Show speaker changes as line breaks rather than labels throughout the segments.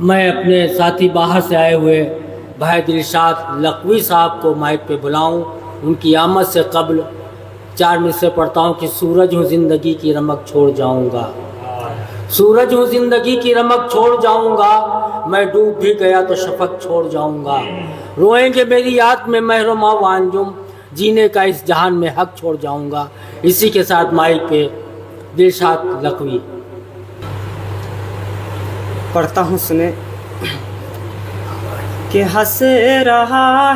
میں اپنے ساتھی باہر سے آئے ہوئے بھائی دلشاد لکھوی صاحب کو مائک پہ بلاؤں. ان کی آمد سے قبل 4 مصرے پڑھتا ہوں کہ سورج ہوں زندگی کی رمق چھوڑ جاؤں گا. سورج ہوں زندگی کی رمق چھوڑ جاؤں گا، میں ڈوب بھی گیا تو شفق چھوڑ جاؤں گا. روئیں گے میری یاد میں محرمہ و انجم، جینے کا اس جہان میں حق چھوڑ جاؤں گا. اسی کے ساتھ مائک پہ دلشاد لکھوی.
پڑھتا ہوں سنیں کہ ہنس رہا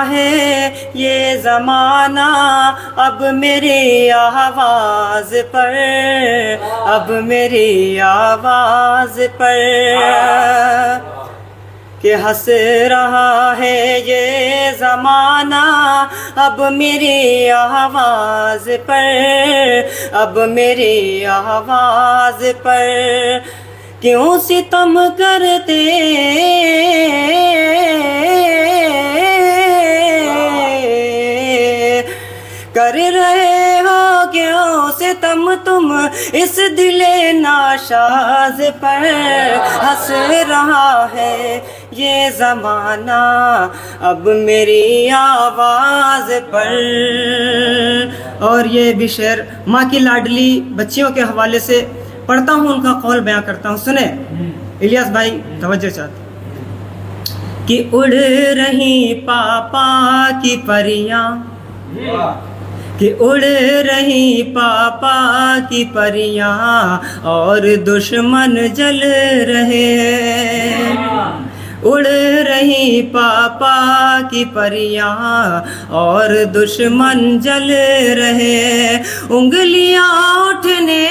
ہے یہ زمانہ اب میری آواز پر، اب میری آواز پر. کہ ہنس رہا ہے یہ زمانہ اب میری آواز پر، اب میری آواز پر. کیوں ستم کرتے کر رہے ہو، کیوں ستم تم اس دل ناشاز پر. ہنس رہا ہے یہ زمانہ اب میری آواز پر. اور یہ بھی شعر ماں کی لاڈلی بچیوں کے حوالے سے پڑھتا ہوں، ان کا قول بیان کرتا ہوں. سنیں الیاس بھائی توجہ چاہتے کہ اڑ رہی پاپا کی پریاں، کہ اڑ رہی پاپا کی پریاں اور دشمن جل رہے. اڑ رہی پاپا کی پریاں اور دشمن جل رہے. انگلیاں اٹھنے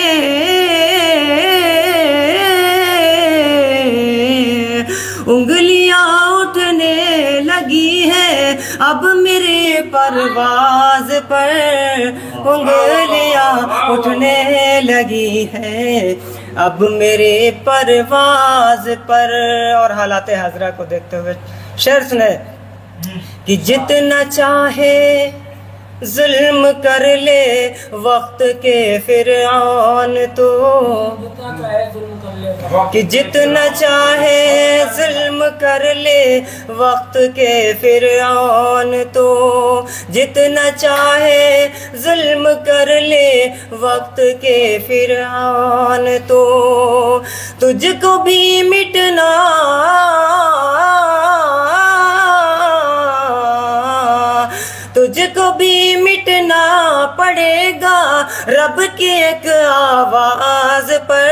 لگی ہے اب میری پرواز پر. انگلیاں اٹھنے لگی ہے اب میری پرواز پر. اور حالات حاضرہ کو دیکھتے ہوئے شعر سنیں کہ جتنا چاہے ظلم کر لے وقت کے فرعون تو، کہ جتنا چاہے ظلم کر لے وقت کے فرعون تو، جتنا چاہے ظلم کر لے وقت کے فرعون تو. تجھ کو بھی مٹنا تجھ کو بھی مٹنا پڑے گا رب کی ایک آواز پر.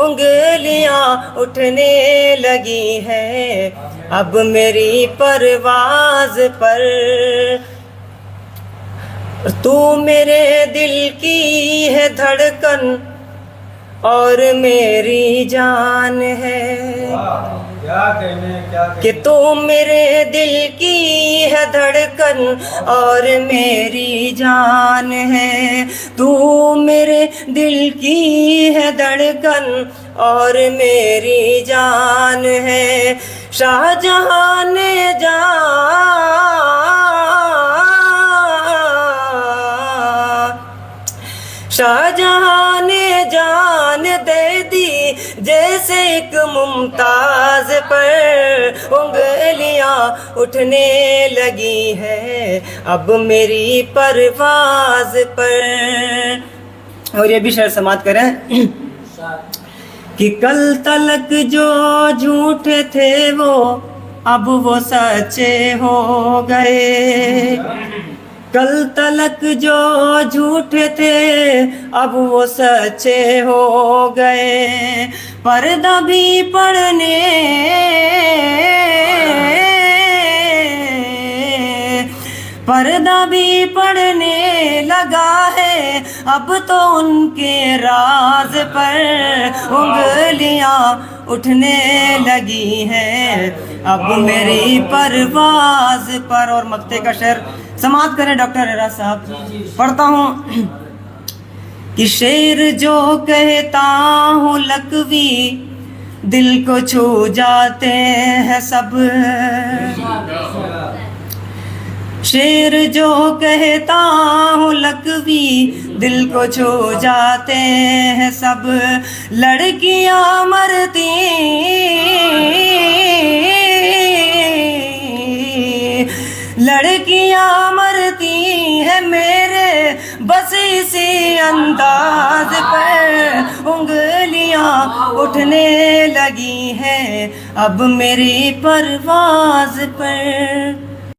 انگلیاں اٹھنے لگی ہے اب میری پرواز پر. تو میرے دل کی ہے دھڑکن اور میری جان ہے، کہ تو میرے دل کی ہے دھڑکن اور میری جان ہے. تو میرے دل کی ہے دھڑکن اور میری جان ہے. شاہ جہاں نے شاہ جہاں نے جان دے دی جیسے ایک ممتاز پر. انگلیاں اٹھنے لگی ہے اب میری پرواز پر. اور یہ بھی شعر سماعت کریں کہ کل تلک جو جھوٹے تھے وہ اب وہ سچے ہو گئے. کل تلک جو جھوٹے تھے اب وہ سچے ہو گئے. پردہ بھی پڑھنے لگا ہے اب تو ان کے راز پر. انگلیاں اٹھنے لگی ہے اب میری پرواز پر. اور مقطع کا شعر سماعت کریں ڈاکٹر اعراز صاحب. پڑھتا ہوں کہ شعر جو کہتا ہوں لکھوی دل کو چھو جاتے ہیں سب. شعر جو کہتا ہوں لقوی دل کو چھو جاتے ہیں سب، لڑکیاں مرتی لڑکیاں مرتی ہیں میرے بس اسی انداز پر، انگلیاں اٹھنے لگی ہیں اب میری پرواز پر۔